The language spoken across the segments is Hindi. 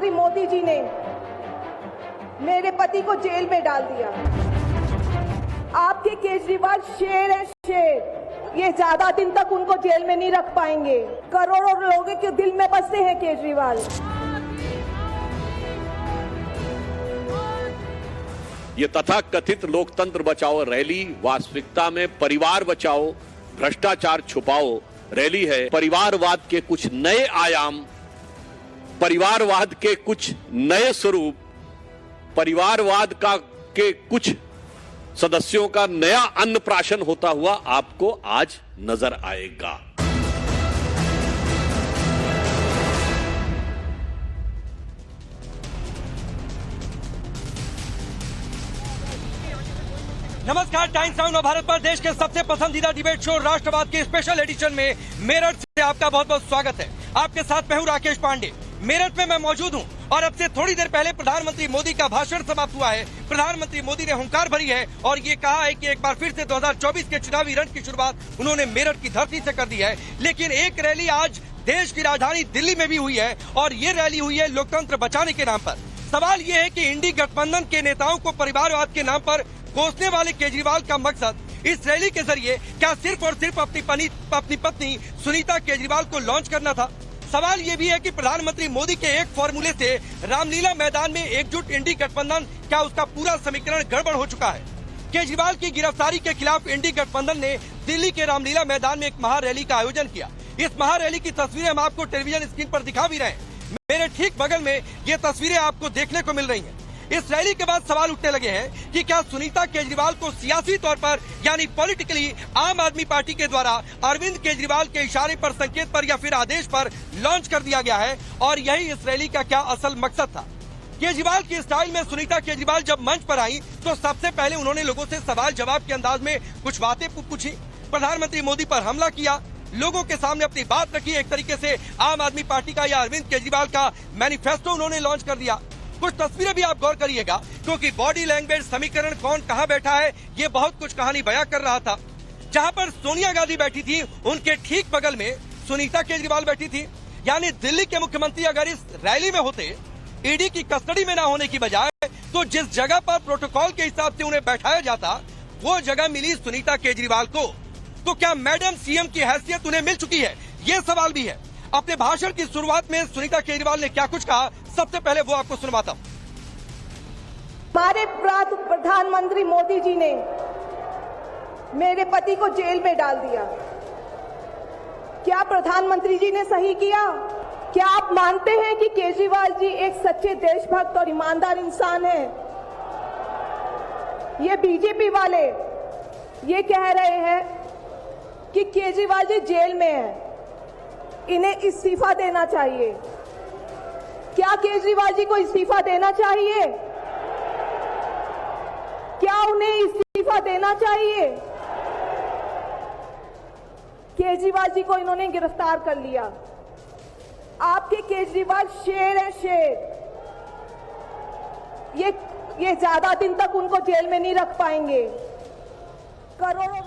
प्रधानमंत्री मोदी जी ने मेरे पति को जेल में डाल दिया। आपके केजरीवाल शेर है, शेर। ये ज्यादा दिन तक उनको जेल में नहीं रख पाएंगे। करोड़ों लोगों के दिल में बसते हैं केजरीवाल। ये तथाकथित लोकतंत्र बचाओ रैली वास्तविकता में परिवार बचाओ भ्रष्टाचार छुपाओ रैली है। परिवारवाद के कुछ नए आयाम, परिवारवाद के कुछ नए स्वरूप, परिवारवाद के कुछ सदस्यों का नया अन्नप्राशन होता हुआ आपको आज नजर आएगा। नमस्कार, टाइम्स नाउ भारत पर देश के सबसे पसंदीदा डिबेट शो राष्ट्रवाद के स्पेशल एडिशन में मेरठ से आपका बहुत बहुत स्वागत है। आपके साथ मैं हूं राकेश पांडे। मेरठ में मैं मौजूद हूं और अब से थोड़ी देर पहले प्रधानमंत्री मोदी का भाषण समाप्त हुआ है। प्रधानमंत्री मोदी ने हुंकार भरी है और ये कहा है कि एक बार फिर से 2024 के चुनावी रण की शुरुआत उन्होंने मेरठ की धरती से कर दी है। लेकिन एक रैली आज देश की राजधानी दिल्ली में भी हुई है और ये रैली हुई है लोकतंत्र बचाने के नाम पर। सवाल ये है कि इंडी गठबंधन के नेताओं को परिवारवाद के नाम पर कोसने वाले केजरीवाल का मकसद इस रैली के जरिए क्या सिर्फ और सिर्फ अपनी पत्नी सुनीता केजरीवाल को लॉन्च करना था? सवाल ये भी है कि प्रधानमंत्री मोदी के एक फॉर्मूले से रामलीला मैदान में एकजुट इंडी गठबंधन क्या उसका पूरा समीकरण गड़बड़ हो चुका है? केजरीवाल की गिरफ्तारी के खिलाफ इंडी गठबंधन ने दिल्ली के रामलीला मैदान में एक महारैली का आयोजन किया। इस महारैली की तस्वीरें हम आपको टेलीविजन स्क्रीन पर दिखा भी रहे हैं। मेरे ठीक बगल में ये तस्वीरें आपको देखने को मिल रही हैं। इस रैली के बाद सवाल उठने लगे हैं कि क्या सुनीता केजरीवाल को सियासी तौर पर यानी पॉलिटिकली आम आदमी पार्टी के द्वारा अरविंद केजरीवाल के इशारे पर, संकेत पर या फिर आदेश पर लॉन्च कर दिया गया है और यही इस रैली का क्या असल मकसद था? केजरीवाल की स्टाइल में सुनीता केजरीवाल जब मंच पर आई तो सबसे पहले उन्होंने लोगों से सवाल जवाब के अंदाज में कुछ बातें पूछी, प्रधानमंत्री मोदी पर हमला किया, लोगों के सामने अपनी बात रखी। एक तरीके से आम आदमी पार्टी का या अरविंद केजरीवाल का मैनिफेस्टो उन्होंने लॉन्च कर दिया। कुछ तस्वीरें भी आप गौर करिएगा क्योंकि बॉडी लैंग्वेज, समीकरण, कौन कहां बैठा है, ये बहुत कुछ कहानी बयां कर रहा था। जहां पर सोनिया गांधी बैठी थी उनके ठीक बगल में सुनीता केजरीवाल बैठी थी। यानी दिल्ली के मुख्यमंत्री अगर इस रैली में होते, ईडी की कस्टडी में न होने की बजाय तो जिस जगह पर प्रोटोकॉल के हिसाब से उन्हें बैठाया जाता वो जगह मिली सुनीता केजरीवाल को। तो क्या मैडम सीएम की हैसियत उन्हें मिल चुकी है? ये सवाल भी है। अपने भाषण की शुरुआत में सुनीता केजरीवाल ने क्या कुछ कहा, सबसे पहले वो आपको सुनवाता हूं। हमारे प्रधानमंत्री मोदी जी ने मेरे पति को जेल में डाल दिया। क्या प्रधानमंत्री जी ने सही किया? क्या आप मानते हैं कि केजरीवाल जी एक सच्चे देशभक्त और ईमानदार इंसान हैं? ये बीजेपी वाले ये कह रहे हैं कि केजरीवाल जी जेल में हैं, इन्हें इस्तीफा देना चाहिए। क्या केजरीवाल जी को इस्तीफा देना चाहिए? क्या उन्हें इस्तीफा देना चाहिए? केजरीवाल जी को इन्होंने गिरफ्तार कर लिया। आपके केजरीवाल शेर है, शेर। ये ज्यादा दिन तक उनको जेल में नहीं रख पाएंगे। करोड़ों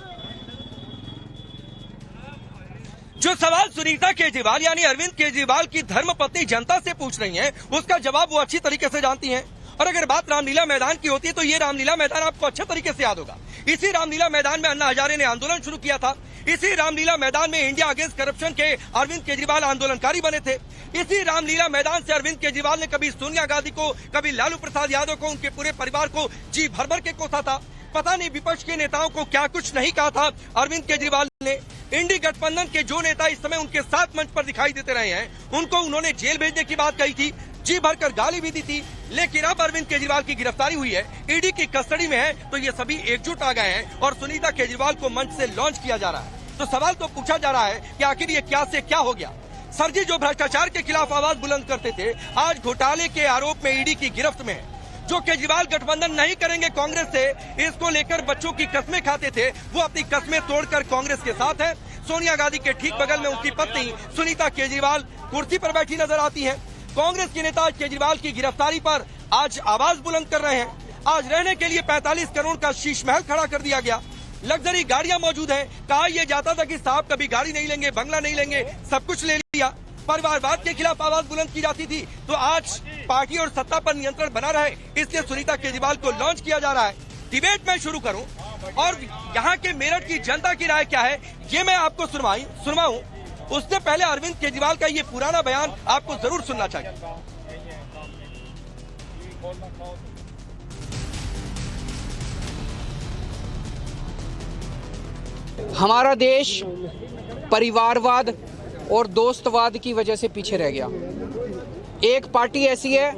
जो सवाल सुनीता केजरीवाल यानी अरविंद केजरीवाल की धर्मपत्नी जनता से पूछ रही हैं, उसका जवाब वो अच्छी तरीके से जानती हैं। और अगर बात रामलीला मैदान की होती है तो ये रामलीला मैदान आपको अच्छे तरीके से याद होगा। इसी रामलीला मैदान में अन्ना हजारे ने आंदोलन शुरू किया था। इसी रामलीला मैदान में इंडिया अगेंस्ट करप्शन के अरविंद केजरीवाल आंदोलनकारी बने थे। इसी रामलीला मैदान से अरविंद केजरीवाल ने कभी सोनिया गांधी को, कभी लालू प्रसाद यादव को, उनके पूरे परिवार को जी भर भर के कोसा था। पता नहीं विपक्ष के नेताओं को क्या कुछ नहीं कहा था अरविंद केजरीवाल ने। इंडी गठबंधन के जो नेता इस समय उनके साथ मंच पर दिखाई देते रहे हैं, उनको उन्होंने जेल भेजने की बात कही थी, जी भरकर गाली भी दी थी। लेकिन अब अरविंद केजरीवाल की गिरफ्तारी हुई है, ईडी की कस्टडी में है, तो ये सभी एकजुट आ गए हैं और सुनीता केजरीवाल को मंच से लॉन्च किया जा रहा है। तो सवाल तो पूछा जा रहा है कि आखिर ये क्या से क्या हो गया? सर जी जो भ्रष्टाचार के खिलाफ आवाज बुलंद करते थे, आज घोटाले के आरोप में ईडी की गिरफ्त में है। जो केजरीवाल गठबंधन नहीं करेंगे कांग्रेस से, इसको लेकर बच्चों की कस्में खाते थे, वो अपनी कस्में तोड़कर कांग्रेस के साथ है। सोनिया गांधी के ठीक बगल में उनकी पत्नी सुनीता केजरीवाल कुर्सी पर बैठी नजर आती है। कांग्रेस के नेता केजरीवाल की गिरफ्तारी पर आज आवाज बुलंद कर रहे हैं। आज रहने के लिए 45 करोड़ का शीश महल खड़ा कर दिया गया। लग्जरी गाड़ियां मौजूद है। कहा यह जाता था कि साहब कभी गाड़ी नहीं लेंगे, बंगला नहीं लेंगे, सब कुछ ले लिया। परिवारवाद के खिलाफ आवाज बुलंद की जाती थी, तो आज पार्टी और सत्ता पर नियंत्रण बना रहे, इसलिए सुनीता केजरीवाल को लॉन्च किया जा रहा है। डिबेट में शुरू करूं और यहाँ के मेरठ की जनता की राय क्या है ये मैं आपको सुनवाऊं। उससे पहले अरविंद केजरीवाल का ये पुराना बयान आपको जरूर सुनना चाहिए। हमारा देश परिवारवाद और दोस्तवाद की वजह से पीछे रह गया। एक पार्टी ऐसी है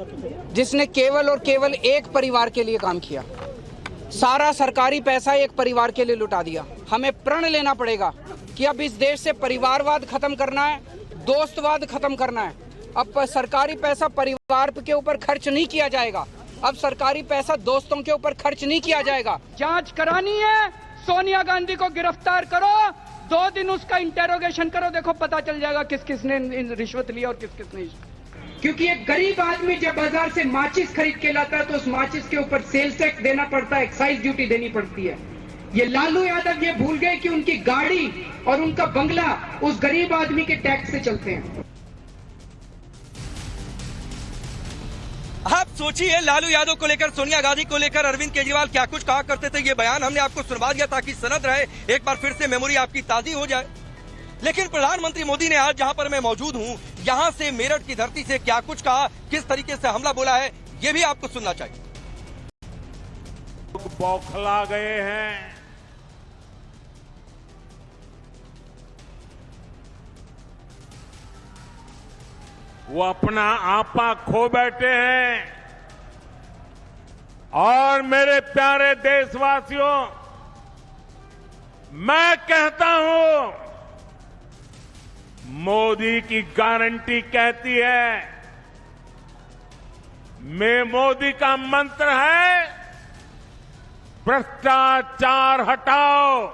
जिसने केवल और केवल एक परिवार के लिए काम किया, सारा सरकारी पैसा एक परिवार के लिए लुटा दिया। हमें प्रण लेना पड़ेगा कि अब इस देश से परिवारवाद खत्म करना है, दोस्तवाद खत्म करना है। अब सरकारी पैसा परिवार के ऊपर खर्च नहीं किया जाएगा, अब सरकारी पैसा दोस्तों के ऊपर खर्च नहीं किया जाएगा। जांच करानी है, सोनिया गांधी को गिरफ्तार करो, 2 दिन उसका इंटेरोगेशन करो, देखो पता चल जाएगा किस किसने रिश्वत लिया और किस किसने। क्योंकि एक गरीब आदमी जब बाजार से माचिस खरीद के लाता है तो उस माचिस के ऊपर सेल्स टैक्स देना पड़ता है, एक्साइज ड्यूटी देनी पड़ती है। ये लालू यादव ये भूल गए कि उनकी गाड़ी और उनका बंगला उस गरीब आदमी के टैक्स से चलते हैं। आप सोचिए, लालू यादव को लेकर, सोनिया गांधी को लेकर अरविंद केजरीवाल क्या कुछ कहा करते थे। ये बयान हमने आपको सुनवा दिया ताकि सनद रहे, एक बार फिर से मेमोरी आपकी ताजी हो जाए। लेकिन प्रधानमंत्री मोदी ने आज जहां पर मैं मौजूद हूं, यहां से मेरठ की धरती से क्या कुछ कहा, किस तरीके से हमला बोला है, ये भी आपको सुनना चाहिए। लोग बौखला गए हैं। वो अपना आपा खो बैठे हैं। और मेरे प्यारे देशवासियों, मैं कहता हूं, मोदी की गारंटी कहती है, मोदी का मंत्र है भ्रष्टाचार हटाओ।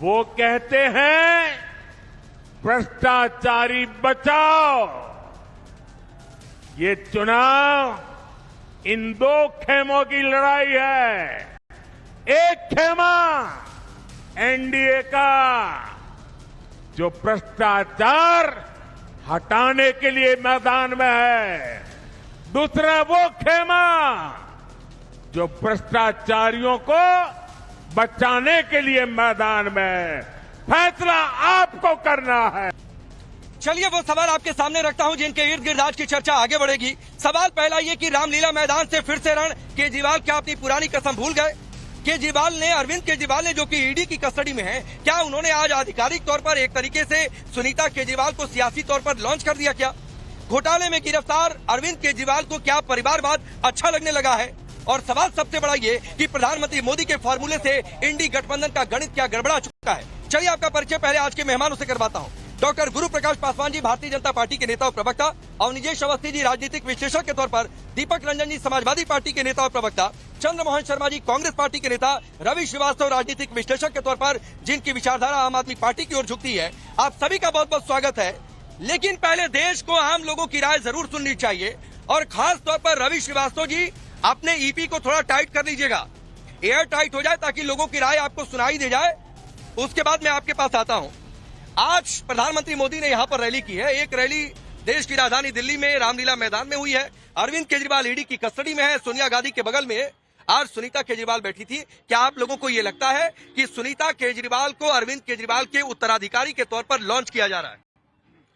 वो कहते हैं भ्रष्टाचारी बचाओ। ये चुनाव इन 2 खेमों की लड़ाई है। एक खेमा एनडीए का, जो भ्रष्टाचार हटाने के लिए मैदान में है। दूसरा वो खेमा जो भ्रष्टाचारियों को बचाने के लिए मैदान में है। फैसला आपको करना है। चलिए वो सवाल आपके सामने रखता हूं जिनके इर्द गिर्द आज की चर्चा आगे बढ़ेगी। सवाल पहला ये कि रामलीला मैदान से फिर से रण, केजरीवाल क्या अपनी पुरानी कसम भूल गए? केजरीवाल ने, अरविंद केजरीवाल ने, जो कि ईडी की कस्टडी में है, क्या उन्होंने आज आधिकारिक तौर पर एक तरीके से सुनीता केजरीवाल को सियासी तौर पर लॉन्च कर दिया क्या? घोटाले में गिरफ्तार अरविंद केजरीवाल को क्या परिवारवाद अच्छा लगने लगा है? और सवाल सबसे बड़ा ये कि प्रधानमंत्री मोदी के फॉर्मूले से इंडी गठबंधन का गणित क्या गड़बड़ा चुका है? चलिए आपका परिचय पहले आज के मेहमानों से करवाता हूं। डॉक्टर गुरु प्रकाश पासवान जी भारतीय जनता पार्टी के नेता और प्रवक्ता, अवनिजेश अवस्थी जी राजनीतिक विश्लेषक के तौर पर, दीपक रंजन जी समाजवादी पार्टी के नेता और प्रवक्ता, चंद्रमोहन शर्मा जी कांग्रेस पार्टी के नेता, रवि श्रीवास्तव राजनीतिक विश्लेषक के तौर पर, जिनकी विचारधारा आम आदमी पार्टी की ओर झुकती है। आप सभी का बहुत बहुत स्वागत है। लेकिन पहले देश को, आम लोगों की राय जरूर सुननी चाहिए और खास तौर पर रवि श्रीवास्तव जी अपने ईपी को थोड़ा टाइट कर लीजिएगा, एयर टाइट हो जाए ताकि लोगों की राय आपको सुनाई दे जाए। उसके बाद मैं आपके पास आता हूं। आज प्रधानमंत्री मोदी ने यहां पर रैली की है। एक रैली देश की राजधानी दिल्ली में रामलीला मैदान में हुई है। अरविंद केजरीवाल ईडी की कस्टडी में है, सोनिया गांधी के बगल में आज सुनीता केजरीवाल बैठी थी। क्या आप लोगों को यह लगता है कि सुनीता केजरीवाल को अरविंद केजरीवाल के उत्तराधिकारी के तौर पर लॉन्च किया जा रहा है?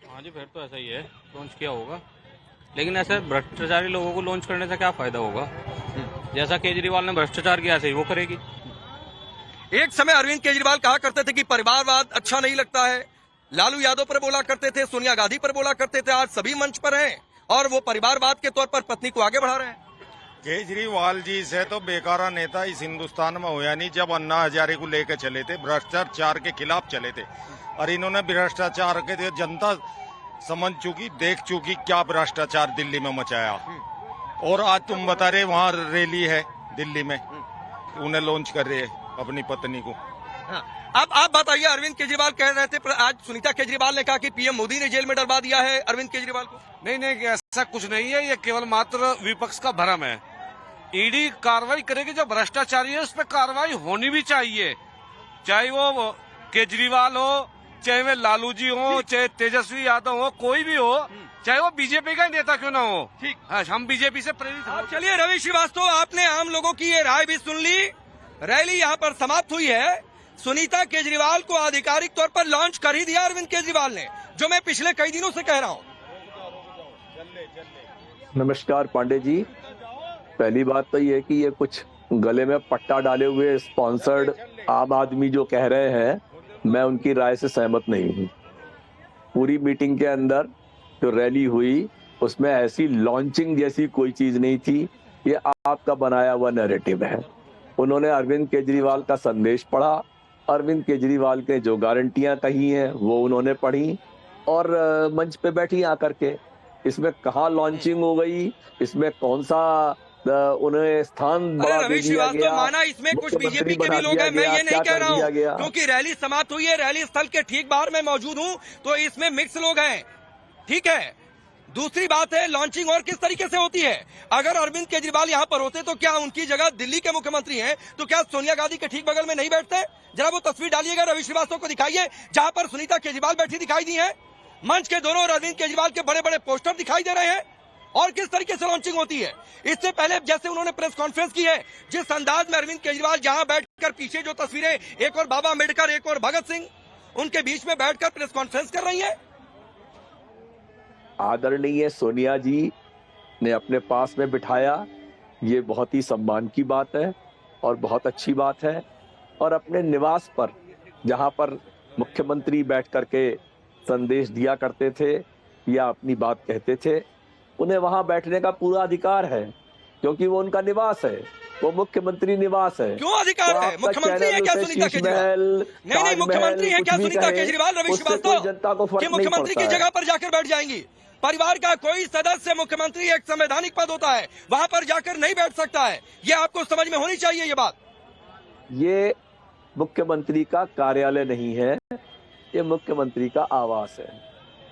हाँ जी, फिर तो ऐसा ही है, लॉन्च किया होगा। लेकिन ऐसे भ्रष्टाचारी लोगों को लॉन्च करने से क्या फायदा होगा? जैसा केजरीवाल ने भ्रष्टाचार किया ऐसे ही वो करेगी। एक समय अरविंद केजरीवाल कहा करते थे कि परिवारवाद अच्छा नहीं लगता है, लालू यादव पर बोला करते थे, सोनिया गांधी पर बोला करते थे। आज सभी मंच पर हैं और वो परिवारवाद के तौर पर पत्नी को आगे बढ़ा रहे हैं। केजरीवाल जी से तो बेकारा नेता इस हिंदुस्तान में होया नहीं। जब अन्ना हजारे को लेकर चले थे, भ्रष्टाचार के खिलाफ चले थे, और इन्होंने भ्रष्टाचार के जनता समझ चुकी, देख चुकी क्या भ्रष्टाचार दिल्ली में मचाया। और आज तुम बता रहे वहाँ रैली है दिल्ली में, उन्हें लॉन्च कर रहे हैं अपनी पत्नी को। हाँ। अब आप बताइए, अरविंद केजरीवाल कह रहे थे, आज सुनीता केजरीवाल ने कहा कि पीएम मोदी ने जेल में डलवा दिया है अरविंद केजरीवाल को। नहीं, ऐसा कुछ नहीं है, ये केवल मात्र विपक्ष का भ्रम है। ईडी कार्रवाई करेगी, जो भ्रष्टाचारी है उस पर कार्रवाई होनी भी चाहिए, चाहे वो केजरीवाल हो, चाहे वे लालू जी हो, चाहे तेजस्वी यादव हो, कोई भी हो, चाहे वो बीजेपी का ही नेता क्यों ना हो। ठीक। हाँ, हम बीजेपी से प्रेरित हैं। चलिए रवि श्रीवास्तव, आपने आम लोगों की ये राय भी सुन ली। रैली यहाँ पर समाप्त हुई है। सुनीता केजरीवाल को आधिकारिक तौर पर लॉन्च कर ही दिया अरविंद केजरीवाल ने, जो मैं पिछले कई दिनों से कह रहा हूँ। नमस्कार पांडे जी। पहली बात तो ये कि ये कुछ गले में पट्टा डाले हुए स्पॉन्सर्ड आम आदमी जो कह रहे हैं, मैं उनकी राय से सहमत नहीं हूँ। पूरी मीटिंग के अंदर जो रैली हुई उसमें ऐसी लॉन्चिंग जैसी कोई चीज नहीं थी। ये आपका बनाया हुआ नैरेटिव है। उन्होंने अरविंद केजरीवाल का संदेश पढ़ा, अरविंद केजरीवाल के जो गारंटियां कही हैं वो उन्होंने पढ़ी और मंच पे बैठी आकर के। इसमें कहाँ लॉन्चिंग हो गई, इसमें कौन सा उन्हें स्थान बढ़ा दिया गया, माना इसमें कुछ बीजेपी के भी लोग हैं, मैं ये नहीं कह रहा हूँ, क्योंकि रैली समाप्त हुई है, रैली स्थल के ठीक बाहर मैं मौजूद हूँ, तो इसमें मिक्स लोग हैं। ठीक है, दूसरी बात है लॉन्चिंग और किस तरीके से होती है। अगर अरविंद केजरीवाल यहाँ पर होते तो क्या उनकी जगह दिल्ली के मुख्यमंत्री हैं, तो क्या सोनिया गांधी के ठीक बगल में नहीं बैठते? जरा वो तस्वीर डालिएगा, रवि श्रीवास्तव को दिखाइए, जहां पर सुनीता केजरीवाल बैठी दिखाई दी है। मंच के दोनों अरविंद केजरीवाल के बड़े बड़े पोस्टर दिखाई दे रहे हैं। और किस तरीके से लॉन्चिंग होती है, इससे पहले जैसे उन्होंने प्रेस कॉन्फ्रेंस की है, जिस अंदाज में अरविंद केजरीवाल जहां बैठकर पीछे जो तस्वीरें, एक और बाबा अम्बेडकर, एक और भगत सिंह, उनके बीच में बैठकर प्रेस कॉन्फ्रेंस कर रही है। आदरणीय सोनिया जी ने अपने पास में बिठाया, ये बहुत ही सम्मान की बात है और बहुत अच्छी बात है। और अपने निवास पर जहां पर मुख्यमंत्री बैठ करके संदेश दिया करते थे या अपनी बात कहते थे, उन्हें वहां बैठने का पूरा अधिकार है, क्योंकि वो उनका निवास है, वो मुख्यमंत्री निवास है। क्यों अधिकार है? मुख्यमंत्री है क्या सुनीता केजरीवाल? नहीं, मुख्यमंत्री है क्या सुनीता केजरीवाल? रवि श्रीवास्तव, जनता को फर्क मुख्यमंत्री की जगह पर जाकर बैठ जाएंगी? परिवार का कोई सदस्य मुख्यमंत्री एक संवैधानिक पद होता है, वहां पर जाकर नहीं बैठ सकता है। ये आपको समझ में होनी चाहिए ये बात। ये मुख्यमंत्री का कार्यालय नहीं है, ये मुख्यमंत्री का आवास है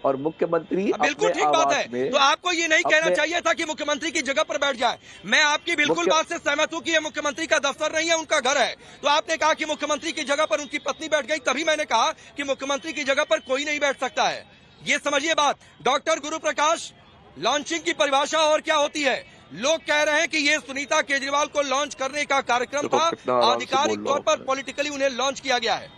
और मुख्यमंत्री बिल्कुल ठीक बात है। तो आपको ये नहीं कहना चाहिए था कि मुख्यमंत्री की जगह पर बैठ जाए। मैं आपकी बिल्कुल बात से सहमत हूँ कि ये मुख्यमंत्री का दफ्तर नहीं है, उनका घर है। तो आपने कहा कि मुख्यमंत्री की जगह पर उनकी पत्नी बैठ गई, तभी मैंने कहा कि मुख्यमंत्री की जगह पर कोई नहीं बैठ सकता है। ये समझिए बात। डॉक्टर गुरु प्रकाश, लॉन्चिंग की परिभाषा और क्या होती है? लोग कह रहे हैं कि ये सुनीता केजरीवाल को लॉन्च करने का कार्यक्रम था, आधिकारिक तौर पर पॉलिटिकली उन्हें लॉन्च किया गया है।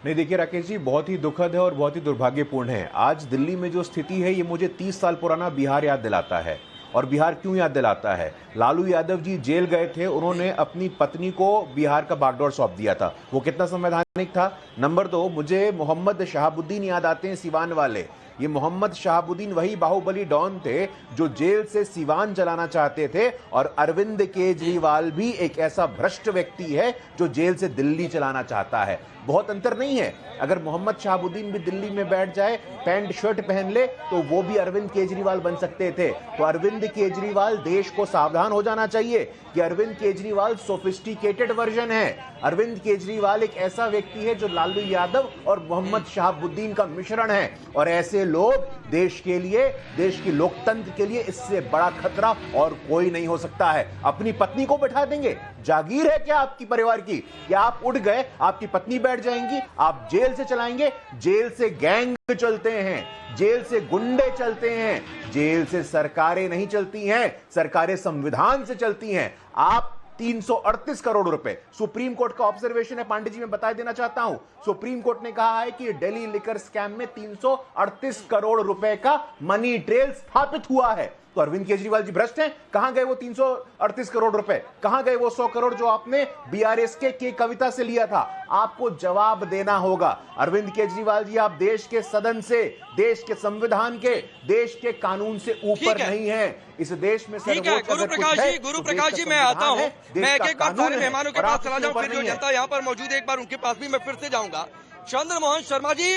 नहीं, देखिए राकेश जी, बहुत ही दुखद है और बहुत ही दुर्भाग्यपूर्ण है। आज दिल्ली में जो स्थिति है, ये मुझे 30 साल पुराना बिहार याद दिलाता है। और बिहार क्यों याद दिलाता है? लालू यादव जी जेल गए थे, उन्होंने अपनी पत्नी को बिहार का बागडोर सौंप दिया था। वो कितना संवैधानिक था? नंबर 2, मुझे मोहम्मद शहाबुद्दीन याद आते हैं, सिवान वाले। ये मोहम्मद शहाबुद्दीन वही बाहुबली डॉन थे जो जेल से सिवान चलाना चाहते थे, और अरविंद केजरीवाल भी एक ऐसा भ्रष्ट व्यक्ति है जो जेल से दिल्ली चलाना चाहता है। बहुत अंतर नहीं है। अगर मोहम्मद शहाबुद्दीन भी दिल्ली में बैठ जाए, पैंट शर्ट पहन ले, तो वो भी अरविंद केजरीवाल बन सकते थे। तो अरविंद केजरीवाल, देश को सावधान हो जाना चाहिए कि अरविंद केजरीवाल सोफिस्टिकेटेड वर्जन है। अरविंद केजरीवाल एक ऐसा व्यक्ति है जो लालू यादव और मोहम्मद शहाबुद्दीन का मिश्रण है, और ऐसे लोग देश के लिए, देश की लोकतंत्र के लिए इससे बड़ा खतरा और कोई नहीं हो सकता है। अपनी पत्नी को बैठा देंगे? जागीर है क्या आपकी परिवार की? क्या आप उठ गए, आपकी पत्नी बैठ जाएंगी? आप जेल से चलाएंगे? जेल से गैंग चलते हैं, जेल से गुंडे चलते हैं, जेल से सरकारें नहीं चलती हैं, सरकारें संविधान से चलती हैं। आप 338 करोड़ रुपए, सुप्रीम कोर्ट का ऑब्जर्वेशन है पांडे जी, मैं बता देना चाहता हूं। सुप्रीम कोर्ट ने कहा है कि दिल्ली लिकर स्कैम में 338 करोड़ रुपए का मनी ट्रेल स्थापित हुआ है। तो अरविंद केजरीवाल जी भ्रष्ट हैं? कहां गए वो 338 करोड़ रुपए? कहां गए वो 100 करोड़ जो आपने बीआरएसके के कविता से लिया था? आपको जवाब देना होगा। अरविंद केजरीवाल जी, आप देश के सदन से, देश के संविधान के, देश के कानून से ऊपर नहीं है। इस देश में ठीक है गुरु प्रकाश जी, मैं आता हूं। मैं एक बार सारे मेहमानों के पास चला जाऊं, फिर जो जनता यहां पर मौजूद है एक बार उनके पास भी मैं फिर से जाऊंगा। चंद्र मोहन शर्मा जी,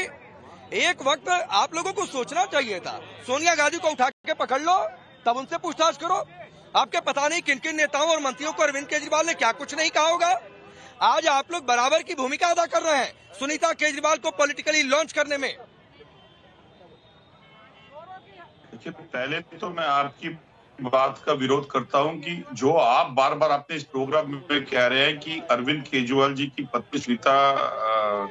एक वक्त आप लोगों को सोचना चाहिए था, सोनिया गांधी को उठा के पकड़ लो, तब उनसे पूछताछ करो। आपके पता नहीं किन किन नेताओं और मंत्रियों को अरविंद केजरीवाल ने क्या कुछ नहीं कहा होगा। आज आप लोग बराबर की भूमिका अदा कर रहे हैं सुनीता केजरीवाल को पॉलिटिकली लॉन्च करने में। देखिए, पहले तो मैं आपकी बात का विरोध करता हूं कि जो आप बार बार अपने इस प्रोग्राम में कह रहे हैं कि अरविंद केजरीवाल जी की पत्नी सुनीता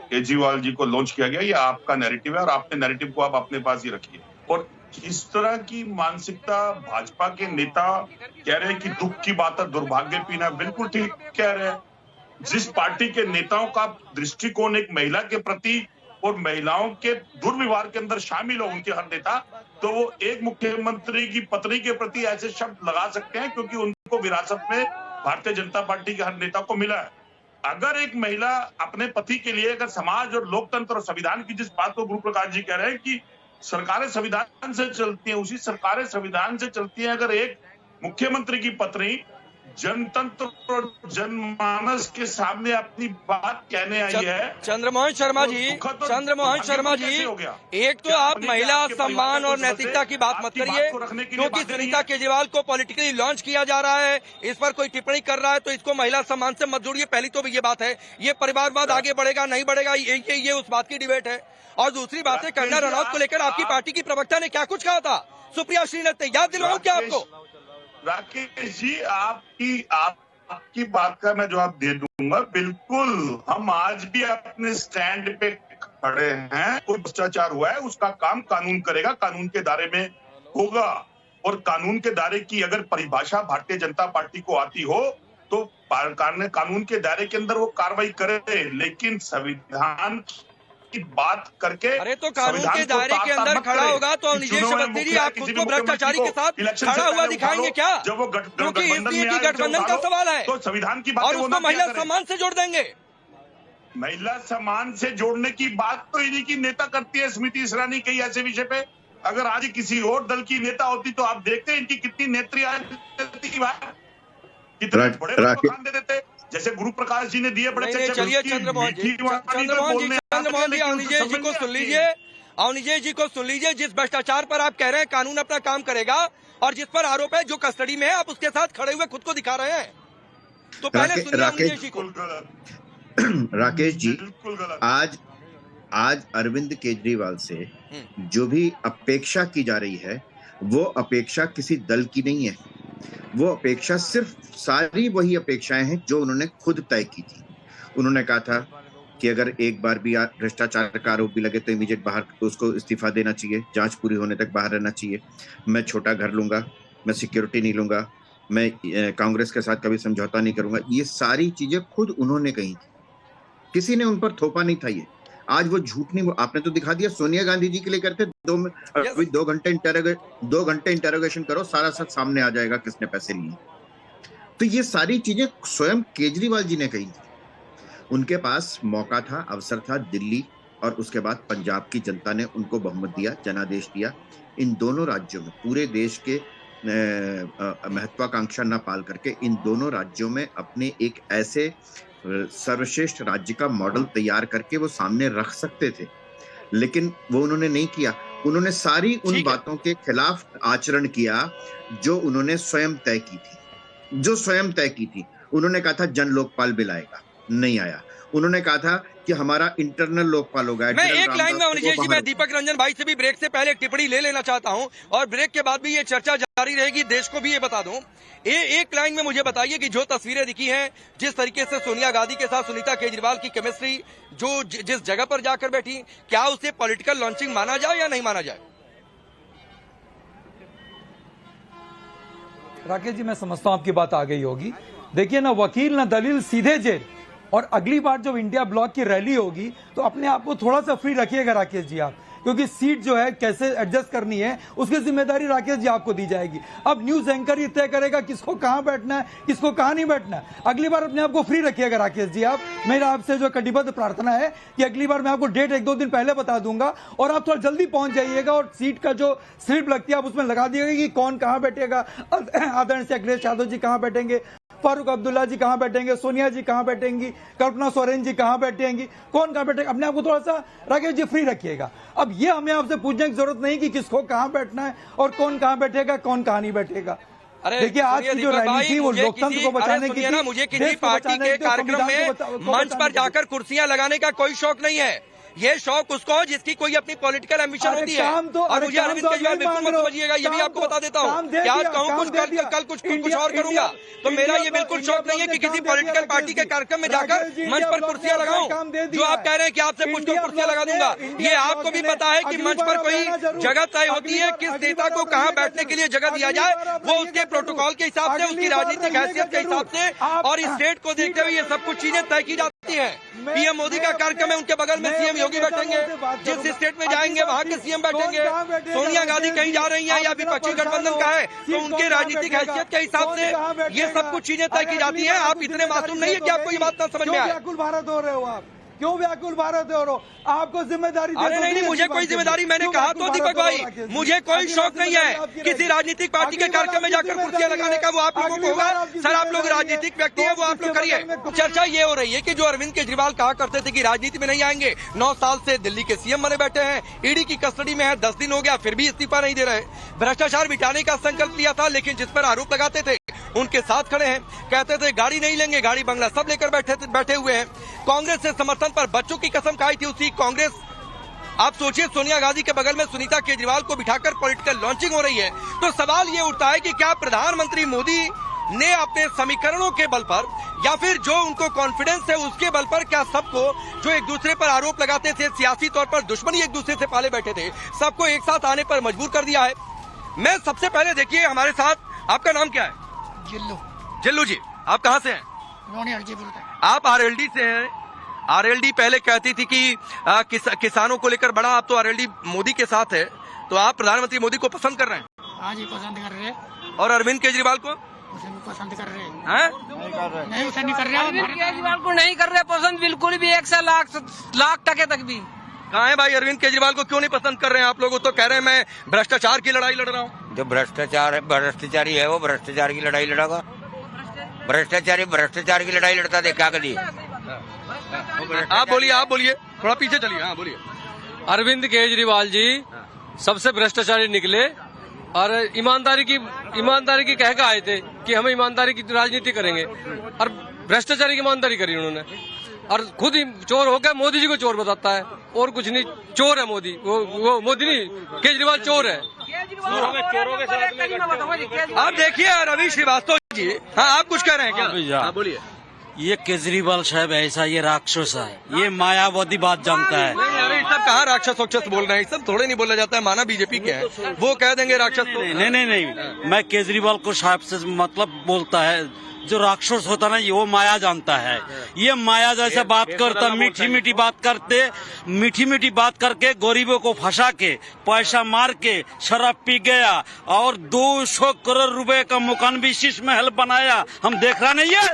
केजरीवाल जी को लॉन्च किया गया, ये आपका नैरेटिव है और आपने नैरेटिव को आप अपने पास ही रखिए। और इस तरह की मानसिकता भाजपा के नेता कह रहे हैं कि दुख की बात है, दुर्भाग्य पीना, बिल्कुल ठीक कह रहे हैं। जिस पार्टी के नेताओं का दृष्टिकोण एक महिला के प्रति और महिलाओं के दुर्व्यवहार के अंदर शामिल हो उनके हर नेता, तो वो एक मुख्यमंत्री की पत्नी के प्रति ऐसे शब्द लगा सकते हैं क्योंकि उनको विरासत में भारतीय जनता पार्टी के हर नेता को मिला है। अगर एक महिला अपने पति के लिए अगर समाज और लोकतंत्र और संविधान की जिस बात को गुरु प्रकाश जी कह रहे हैं कि सरकारें संविधान से चलती हैं, उसी सरकारें संविधान से चलती हैं। अगर एक मुख्यमंत्री की पत्नी जनतंत्र और जनमानस के सामने अपनी बात कहने आई है, चंद्रमोहन शर्मा जी, चंद्रमोहन शर्मा जी, एक तो आप महिला सम्मान और नैतिकता की बात मत करिए, क्योंकि सुनीता केजरीवाल को पॉलिटिकली लॉन्च किया जा रहा है, इस पर कोई टिप्पणी कर रहा है तो इसको महिला सम्मान से मत जोड़िए। पहली तो ये बात है, ये परिवारवाद आगे बढ़ेगा नहीं बढ़ेगा ये उस बात की डिबेट है। और दूसरी बात है, कंगना रनौत को लेकर आपकी पार्टी की प्रवक्ता ने क्या कुछ कहा था, सुप्रिया श्रीनाथ ने, याद दिलवाऊं क्या आपको? राकेश जी, आपकी बात का मैं जवाब दे दूंगा। बिल्कुल, हम आज भी अपने स्टैंड पे खड़े हैं। कोई भ्रष्टाचार हुआ है उसका काम कानून करेगा, कानून के दायरे में होगा। और कानून के दायरे की अगर परिभाषा भारतीय जनता पार्टी को आती हो तो कानून के दायरे के अंदर वो कार्रवाई करे, लेकिन संविधान की बात करके, अरे तो कानून के दायरे के अंदर खड़ा होगा तो निजेश अवस्थी जी आप खुद को भ्रष्टाचारी के साथ खड़ा हुआ दिखाएंगे क्या? जब वो क्योंकि इसलिए कि गठबंधन का सवाल है तो संविधान की बात और उसको महिला सम्मान से जोड़ देंगे। महिला सम्मान से जोड़ने की बात तो इन्हीं की नेता करती है स्मृति ईरानी कई ऐसे विषय पे। अगर आज किसी और दल की नेता होती तो आप देखते हैं इनकी कितनी नेत्री कितने बड़े बयान दे देते, जैसे गुरु प्रकाश जी ने दिए बड़े। चलिए चंद्रमोहन जी, अवनीश जी को सुन लीजिए, अवनीश जी को सुन लीजिए। जिस भ्रष्टाचार पर आप कह रहे हैं कानून अपना काम करेगा और जिस पर आरोप है जो कस्टडी में है आप उसके साथ खड़े हुए खुद को दिखा रहे हैं, तो पहले सुनिए अवनीश जी को। राकेश जी, आज अरविंद केजरीवाल से जो भी अपेक्षा की जा रही है वो अपेक्षा किसी दल की नहीं है। वो अपेक्षा सिर्फ सारी वही अपेक्षाएं हैं जो उन्होंने खुद तय की थी। उन्होंने कहा था कि अगर एक बार भी भ्रष्टाचार का आरोप भी लगे तो इमीडिएट बाहर उसको इस्तीफा देना चाहिए, जांच पूरी होने तक बाहर रहना चाहिए। मैं छोटा घर लूंगा, मैं सिक्योरिटी नहीं लूंगा, मैं कांग्रेस के साथ कभी समझौता नहीं करूंगा। ये सारी चीजें खुद उन्होंने कही थी, किसी ने उन पर थोपा नहीं था। ये आज वो झूठ नहीं, आपने तो दिखा दिया। सोनिया गांधी जी के लिए करते 2 घंटे इंटरोगेशन करो, सारा सच सामने आ जाएगा किसने पैसे लिए। तो ये सारी चीजें स्वयं केजरीवाल जी ने कही थी। उनके पास मौका था, अवसर था। दिल्ली और उसके बाद पंजाब की जनता ने उनको बहुमत दिया, जनादेश दिया। इन दोनों राज्यों में, पूरे देश के महत्वाकांक्षा न पाल करके इन दोनों राज्यों में अपने एक ऐसे सर्वश्रेष्ठ राज्य का मॉडल तैयार करके वो सामने रख सकते थे, लेकिन वो उन्होंने नहीं किया। उन्होंने सारी उन बातों के खिलाफ आचरण किया जो उन्होंने स्वयं तय की थी। उन्होंने कहा था जन लोकपाल बिल आएगा, नहीं आया। उन्होंने कहा था कि हमारा इंटरनल लोकपाल होगा। मैं एक लाइन में अवनीश जी, मैं दीपक रंजन भाई से भी ब्रेक से पहले टिप्पणी ले लेना चाहता हूं और ब्रेक के बाद भी ये चर्चा जारी रहेगी। देश को भी ये बता दूं, एक लाइन में मुझे बताइए कि जो तस्वीरें दिखी हैं, जिस तरीके से सोनिया गांधी के साथ सुनीता केजरीवाल की केमिस्ट्री जो जिस जगह पर जाकर बैठी, क्या उसे पॉलिटिकल लॉन्चिंग माना जाए या नहीं माना जाए? राकेश जी, मैं समझता हूं आपकी बात आ गई होगी। देखिए ना, वकील ना दलील, सीधे जेल। और अगली बार जब इंडिया ब्लॉक की रैली होगी तो अपने आप को थोड़ा सा फ्री रखिएगा राकेश जी आप, क्योंकि सीट जो है कैसे एडजस्ट करनी है उसकी जिम्मेदारी राकेश जी आपको दी जाएगी। अब न्यूज एंकर ही तय करेगा किसको कहां बैठना है, किसको कहां नहीं बैठना है। अगली बार अपने आप को फ्री रखिएगा राकेश जी आप। मेरा आपसे जो कटिबद्ध प्रार्थना है कि अगली बार मैं आपको डेट 1-2 दिन पहले बता दूंगा और आप थोड़ा जल्दी पहुंच जाइएगा और सीट का जो स्लिप लगती है आप उसमें लगा दिएगा कि कौन कहां बैठेगा। आदरणीय अखिलेश यादव जी कहां बैठेंगे, फारूक अब्दुल्ला जी कहां बैठेंगे, सोनिया जी कहां बैठेंगी, कल्पना सोरेन जी कहां बैठेंगी, कौन कहां बैठेगा। अपने आप को थोड़ा सा राकेश जी फ्री रखिएगा। अब ये हमें आपसे पूछने की जरूरत नहीं कि किसको कहां बैठना है और कौन कहां बैठेगा, कौन कहां नहीं बैठेगा। देखिए, आज की जो रैली थी वो लोकतंत्र को बचाने की थी। मुझे किसी पार्टी के कार्यक्रम में मंच पर जाकर कुर्सियां लगाने का कोई शौक नहीं है, ये शौक उसको हो जिसकी कोई अपनी पॉलिटिकल एम्बिशन होती है। और मुझे अरविंद केजरीवाल बिल्कुल मत समझिएगा, ये भी आपको बता देता हूँ कि आज कहूँ कुछ कल कुछ और करूंगा, तो मेरा ये बिल्कुल शौक नहीं है कि किसी पॉलिटिकल पार्टी के कार्यक्रम में जाकर मंच पर कुर्सियां लगाऊं। जो आप कह रहे हैं कि आपसे पूछ कर कुर्सियां लगा दूंगा, ये आपको भी पता है कि मंच पर कोई जगह तय होती है, किस नेता को कहाँ बैठने के लिए जगह दिया जाए, वो उसके प्रोटोकॉल के हिसाब से, उसकी राजनीतिक हैसियत के हिसाब से और इस स्टेट को देखते हुए ये सब कुछ चीजें तय की जाती है। पीएम मोदी का कार्यक्रम है, उनके बगल में सीएम योगी बैठेंगे, जिस स्टेट में जाएंगे वहाँ के सीएम बैठेंगे। सोनिया गांधी कहीं जा रही हैं या विपक्षी गठबंधन का है तो उनके राजनीतिक हैसियत के हिसाब से ये सब कुछ चीजें तय की जाती हैं। आप इतने मासूम नहीं है कि आपको ये बात ना समझ में आए। व्याकुल भारत हो रहे हो आप, क्यों व्याकुल भारत हो रहे हो? आपको जिम्मेदारी। अरे नहीं, मुझे कोई जिम्मेदारी, मैंने कहा तो दीपक भाई, मुझे कोई शौक नहीं है किसी राजनीतिक पार्टी के कार्यक्रम में जाकर कुर्सियां लगाने का। वो आप लोगों को होगा। सर, आप लोग राजनीतिक व्यक्ति हैं, वो आप लोग करिए। चर्चा ये हो रही है कि जो अरविंद केजरीवाल कहा करते थे कि राजनीति में नहीं आएंगे, 9 साल से दिल्ली के सीएम बने बैठे हैं, ईडी की कस्टडी में है, 10 दिन हो गया फिर भी इस्तीफा नहीं दे रहे। भ्रष्टाचार मिटाने का संकल्प लिया था, लेकिन जिस पर आरोप लगाते थे उनके साथ खड़े हैं। कहते थे गाड़ी नहीं लेंगे, गाड़ी बंगला सब लेकर बैठे हुए हैं। कांग्रेस से समर्थन पर बच्चों की कसम खाई थी उसी कांग्रेस। आप सोचिए, सोनिया गांधी के बगल में सुनीता केजरीवाल को बिठाकर पॉलिटिकल लॉन्चिंग हो रही है। तो सवाल ये उठता है कि क्या प्रधानमंत्री मोदी ने अपने समीकरणों के बल पर या फिर जो उनको कॉन्फिडेंस है उसके बल पर, क्या सबको जो एक दूसरे पर आरोप लगाते थे, सियासी तौर पर दुश्मनी एक दूसरे से पाले बैठे थे, सबको एक साथ आने पर मजबूर कर दिया है? मैं सबसे पहले देखिए हमारे साथ, आपका नाम क्या है? जिल्लू जी, आप कहाँ से हैं? आप आरएलडी से हैं। आरएलडी पहले कहती थी कि किसानों को लेकर बड़ा, आप तो आरएलडी मोदी के साथ है, तो आप प्रधानमंत्री मोदी को पसंद कर रहे हैं? हाँ जी, पसंद कर रहे हैं। और अरविंद केजरीवाल को? उसे भी पसंद कर रहे हैं। नहीं, उसे नहीं कर रहे। अरविंद केजरीवाल को नहीं कर रहे पसंद, बिल्कुल भी 100 लाख टके तक भी। कहाँ है भाई अरविंद केजरीवाल को क्यों नहीं पसंद कर रहे हैं आप लोग? तो कह रहे हैं मैं भ्रष्टाचार की लड़ाई लड़ रहा हूँ। जो भ्रष्टाचारी है वो भ्रष्टाचार की लड़ाई लड़ेगा। भ्रष्टाचारी भ्रष्टाचार की लड़ाई लड़ता देखा कभी? आप बोलिए, थोड़ा पीछे चलिए। हाँ बोलिए। अरविंद केजरीवाल जी सबसे भ्रष्टाचारी निकले और ईमानदारी की कह के आए थे कि हम ईमानदारी की राजनीति करेंगे, और भ्रष्टाचारी की ईमानदारी करी उन्होंने, और खुद ही चोर होकर मोदी जी को चोर बताता है। और कुछ नहीं, चोर है मोदी, वो मोदी नहीं, केजरीवाल चोर है। आप देखिए रवि श्रीवास्तव जी, हाँ आप कुछ कह रहे हैं क्या? हाँ बोलिए। ये केजरीवाल साहब ऐसा, ये राक्षस है, ये मायावादी बात जानता है। नहीं, सब कहाँ राक्षस बोल रहे हैं, सब थोड़े नहीं बोला जाता है। माना बीजेपी के हैं, वो कह देंगे राक्षस। नहीं, मैं केजरीवाल को साहब से मतलब बोलता है, जो राक्षस होता ना वो माया जानता है। ये माया जैसे बात करता, मीठी मीठी बात करके गरीबों को फंसा के पैसा मार के शराब पी गया और 200 करोड़ रुपए का मकान भी शीश महल बनाया। हम देख रहा नहीं है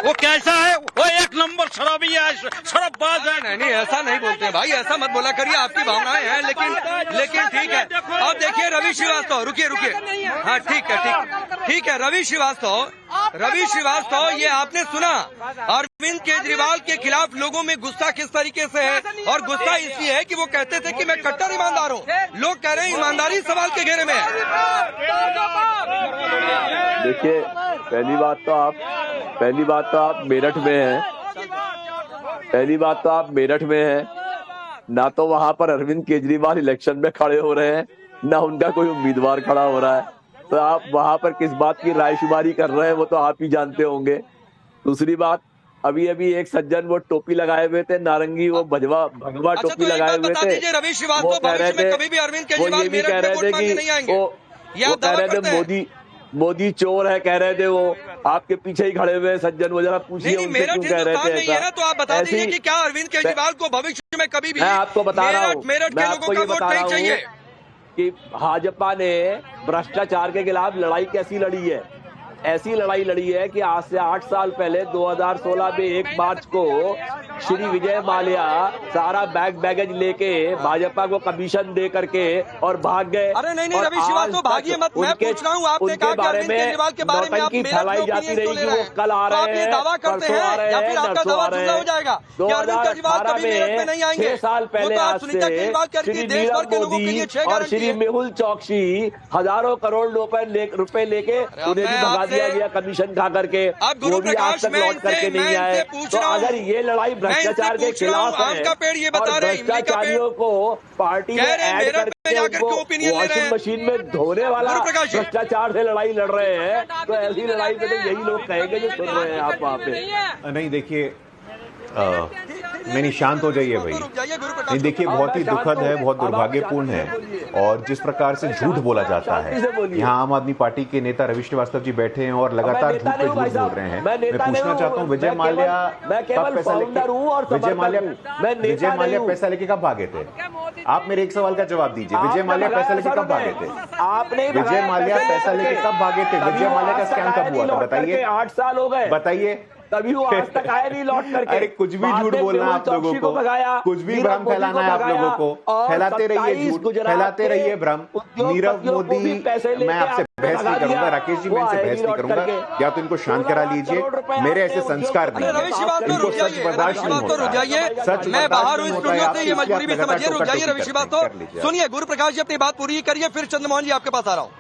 वो कैसा है, वो 1 नंबर शराबी है, शराबबाज है। नहीं, ऐसा नहीं बोलते भाई, ऐसा मत बोला करिए, आपकी भावनाएं हैं, लेकिन ठीक है। अब देखिए रवि श्रीवास्तव, रुकिए। हाँ ठीक है। रवि श्रीवास्तव, ये आपने सुना अरविंद केजरीवाल के खिलाफ लोगों में गुस्सा किस तरीके से है, और गुस्सा इसलिए है कि वो कहते थे कि मैं कट्टर ईमानदार हूँ। लोग कह रहे हैं ईमानदारी सवाल के घेरे में है। देखिए, पहली बात तो आप मेरठ में हैं। ना तो वहां पर अरविंद केजरीवाल इलेक्शन में खड़े हो रहे हैं, ना उनका कोई उम्मीदवार खड़ा हो रहा है, तो आप वहां पर किस बात की रायशुमारी कर रहे हैं वो तो आप ही जानते होंगे। दूसरी बात, अभी एक सज्जन वो टोपी लगाए हुए थे, नारंगी, वो भगवा टोपी लगाए हुए थे, रवि श्रीवास्तव वो कह रहे थे मोदी चोर है, कह रहे थे वो आपके पीछे ही खड़े हुए सज्जन, वो जरा पूछिए उनसे क्यों कह रहे थे ऐसा। तो आप बता दीजिए कि क्या अरविंद केजरीवाल को भविष्य में कभी भी, मैं आपको बता रहा हूँ, मैं आपको ये बता रहा हूँ कि भाजपा ने भ्रष्टाचार के खिलाफ लड़ाई कैसी लड़ी है। ऐसी लड़ाई लड़ी है कि आज से 8 साल पहले 2016 में 1 मार्च को श्री विजय माल्या सारा बैगेज लेके भाजपा को कमीशन दे करके और भाग गए। अरे नहीं रवि श्रीवास्तव, भागिए मत, मैं पूछ रहा हूँ, आपने कहा कि अरविंद केजरीवाल के बारे में आप फैलाई जाती रही कि वो कल आ रहे हैं, दावा करते हैं, या फिर आपका दावा झूठा हो जाएगा? 2018 में 6 साल पहले आज से श्री नीरव मोदी और श्री मेहुल चौकसी हजारों करोड़ रुपए लेके उन्हें भी भगा दिया गया कमीशन खा करके, वो भी आज तक लौट करके नहीं आए। तो अगर ये लड़ाई भ्रष्टाचार के खिलाफ है और भ्रष्टाचारियों को पार्टी में ऐड करके उनको वॉशिंग मशीन में धोने वाला भ्रष्टाचार से लड़ाई लड़ रहे हैं, तो ऐसी लड़ाई में तो यही लोग कहेंगे जो सुन रहे हैं आप वहाँ पे। नहीं देखिए, नहीं शांत हो जाइए भाई। नहीं देखिए, बहुत ही दुखद है, बहुत दुर्भाग्यपूर्ण है और जिस प्रकार से झूठ बोला जाता है। यहाँ आम आदमी पार्टी के नेता रवि श्रीवास्तव जी बैठे हैं और लगातार झूठ पे झूठ बोल रहे हैं। मैं पूछना चाहता हूँ, विजय माल्या कब पैसा लेके पैसा लेके कब भागे थे? आप मेरे एक सवाल का जवाब दीजिए। विजय माल्या पैसा लेके कब भागे थे? आपने विजय माल्या पैसा लेके कब भागे थे? विजय माल्या का स्कैम कब हुआ था बताइए? 8 साल हो गए, बताइए। तभी वो आज तक आए नहीं लौट करके। अरे कुछ भी झूठ बोलना आप लोगों को, कुछ भी भ्रम फैलाना है आप लोगों को, फैलाते रहिए झूठ, फैलाते रहिए भ्रम। नीरव मोदी, मैं आपसे बहस नहीं करूंगा राकेश जी, मैं इनसे बहस नहीं करूंगा, या तो इनको शांत करा लीजिए। मेरे ऐसे संस्कार नहीं, इनको सच बर्दाश्त नहीं होता, सच मैं बाहर हूँ, स्टूडियो से ये मजबूरी भी समझिए। रुक जाइए रवि श्रीवास्तव, सुनिए गुरु प्रकाश जी अपनी बात पूरी करिए, फिर चंद्रमोहन जी आपके पास आ रहा हूँ।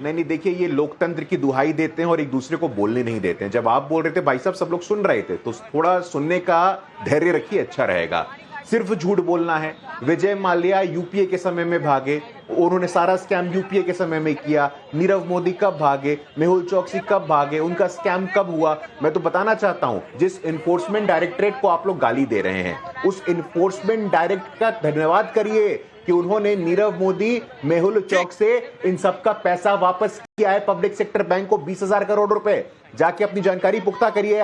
नहीं देखिए, ये लोकतंत्र की दुहाई देते हैं और एक दूसरे को बोलने नहीं देते हैं। जब आप बोल रहे थे भाई साहब, सब लोग सुन रहे थे, तो थोड़ा सुनने का धैर्य रखिए, अच्छा रहेगा। सिर्फ झूठ बोलना है। विजय माल्या यूपीए के समय में भागे, उन्होंने सारा स्कैम यूपीए के समय में किया। नीरव मोदी कब भागे? मेहुल चौकसी कब भागे? उनका स्कैम कब हुआ? मैं तो बताना चाहता हूं, जिस इन्फोर्समेंट डायरेक्टरेट को आप लोग गाली दे रहे हैं, उस इन्फोर्समेंट डायरेक्टर का धन्यवाद करिए कि उन्होंने नीरव मोदी, मेहुल चौक से इन सबका पैसा वापस किया है पब्लिक सेक्टर बैंक को 20,000 करोड़ रुपए। जाके अपनी जानकारी पुख्ता करिए।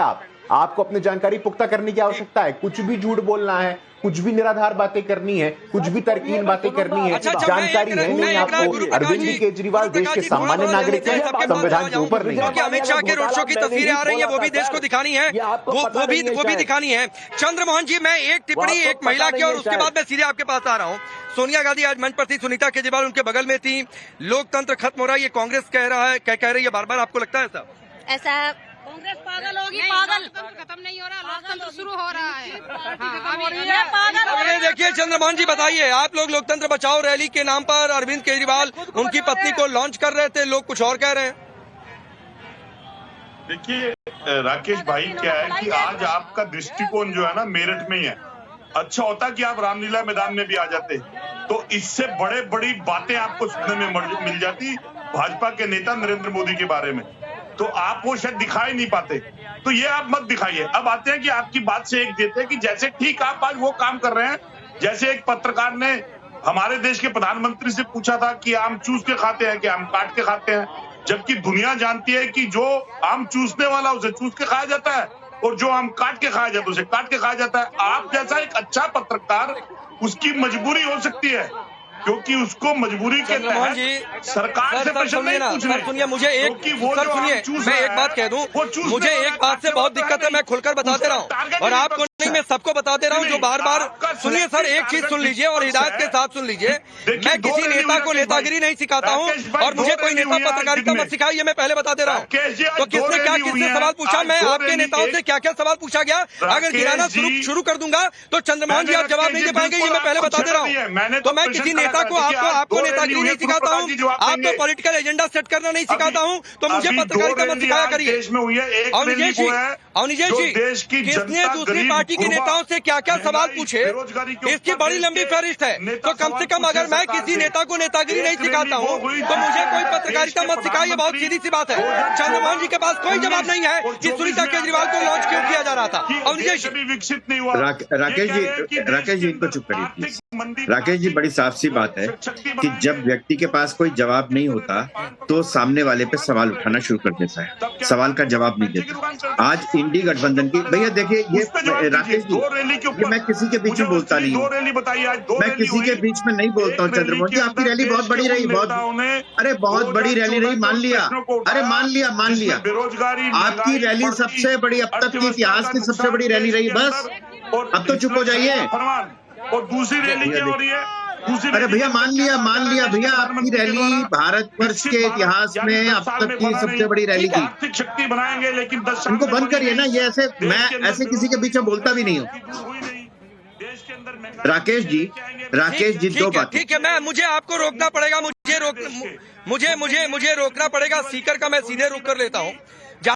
आपको अपनी जानकारी पुख्ता करने की आवश्यकता है। कुछ भी झूठ बोलना है, कुछ भी निराधार बातें करनी है, कुछ भी तर्कहीन बातें करनी है, जानकारी है नहीं आपको। अरविंद केजरीवाल देश के सामान्य नागरिक हैं, संविधान के ऊपर नहीं। क्योंकि अमित शाह के रोड शो की तस्वीरें आ रही है, वो भी देश को दिखानी है, वो भी दिखानी है। चंद्रमोहन जी, मैं एक टिप्पणी एक महिला की और उसके बाद मैं सीधे आपके पास आ रहा हूँ। सोनिया गांधी आज मंच पर थी, सुनीता केजरीवाल उनके बगल में थी। लोकतंत्र खत्म हो रहा है, ये कांग्रेस कह रही है बार बार, आपको लगता है ऐसा? कांग्रेस पागल होगी, पागल। लोकतंत्र खत्म नहीं हो रहा, लोकतंत्र शुरू हो रहा है। पागल। देखिए चंद्रमोहन जी, बताइए, आप लोग लोकतंत्र बचाओ रैली के नाम पर अरविंद केजरीवाल उनकी पत्नी को लॉन्च कर रहे थे, लोग कुछ और कह रहे हैं। देखिए राकेश भाई, क्या है कि आज आपका दृष्टिकोण जो है ना मेरठ में ही है। अच्छा होता कि आप रामलीला मैदान में भी आ जाते, तो इससे बड़ी बातें आपको सुनने में मिल जाती भाजपा के नेता नरेंद्र मोदी के बारे में, तो आप वो शायद दिखाई नहीं पाते। तो ये आप मत दिखाइए। अब आते हैं कि आपकी बात से एक देते हैं कि जैसे ठीक आप आज वो काम कर रहे हैं, जैसे एक पत्रकार ने हमारे देश के प्रधानमंत्री से पूछा था कि आम चूस के खाते हैं कि आम काट के खाते हैं, जबकि दुनिया जानती है कि जो आम चूसने वाला उसे चूस के खाया जाता है और जो आम काट के खाया जाता है उसे काट के खाया जाता है। आप जैसा एक अच्छा पत्रकार, उसकी मजबूरी हो सकती है क्योंकि उसको मजबूरी के तहत सरकार से प्रेशर नहीं पूछना। सुनिए, मुझे मैं एक बात कह दूं, मुझे एक बात से बहुत दिक्कत है, मैं खुलकर बताते रहा हूँ और आपको नहीं, मैं सबको बताते रहा हूँ जो बार बार। सुनिए सर, एक चीज सुन लीजिए और हिदायत के साथ सुन लीजिए। मैं किसी नेता को नेतागिरी नहीं सिखाता हूँ और मुझे कोई नेता पत्रकारिता मत सिखाइए, मैं पहले बताते रहा हूँ। तो किसने क्या किससे सवाल पूछा, मैं आपके नेताओं से क्या क्या सवाल पूछा गया, अगर गिराना शुरू कर दूंगा तो चंद्रमोहन जी आप जवाब नहीं दे पाएंगे, ये मैं पहले बता दे रहा हूँ। तो मैं किसी नेता को आपको नेतागिरी नहीं सिखाता हूँ, आपको पॉलिटिकल एजेंडा सेट करना नहीं सिखाता हूँ, तो मुझे पत्रकारिता मत सिखाया करिए। अवनिजेश जी, किसने दूसरी पार्टी के नेताओं से क्या क्या सवाल पूछे, इसकी बड़ी लंबी फहरिस्त है। तो कम से कम अगर मैं किसी नेता को नेतागिरी नहीं सिखाता हूँ तो मुझे कोई पत्रकारिता मत सिखाइए, बहुत सीधी सी बात है। चंद्रमोहन जी के पास कोई जवाब नहीं है कि सुनीता केजरीवाल को लॉन्च क्यों किया जा रहा था। अवनिजेश विकसित नहीं हुआ। राकेश जी इनको चुप करिए। राकेश जी, बड़ी साफ सी बात है कि जब व्यक्ति के पास कोई जवाब नहीं होता तो सामने वाले पे सवाल उठाना शुरू कर देता है, सवाल का जवाब नहीं देता। आज इंडी गठबंधन की, भैया देखिए, ये राकेश जी, ये मैं किसी के बीच में बोलता नहीं हूँ, मैं किसी के बीच में नहीं बोलता हूँ। चंद्रमोहन जी, आपकी रैली बहुत बड़ी रही, बहुत बड़ी रैली रही, मान लिया, आपकी रैली सबसे बड़ी अब तक के इतिहास की सबसे बड़ी रैली रही, बस अब तो चुप हो जाइए। और दूसरी रैली क्या हो रही है? अरे भैया, मान लिया भैया, आपकी रैली भारतवर्ष के इतिहास में अब तक की सबसे बड़ी रैली थी। आर्थिक शक्ति बनाएंगे, लेकिन 10 उनको बंद करिए ना, ये ऐसे, मैं ऐसे किसी के बीच में बोलता भी नहीं हूँ। राकेश जी, दो बात। ठीक है, मुझे आपको रोकना पड़ेगा। मुझे रोकना पड़ेगा। स्पीकर का मैं सीधे रुक कर लेता हूं।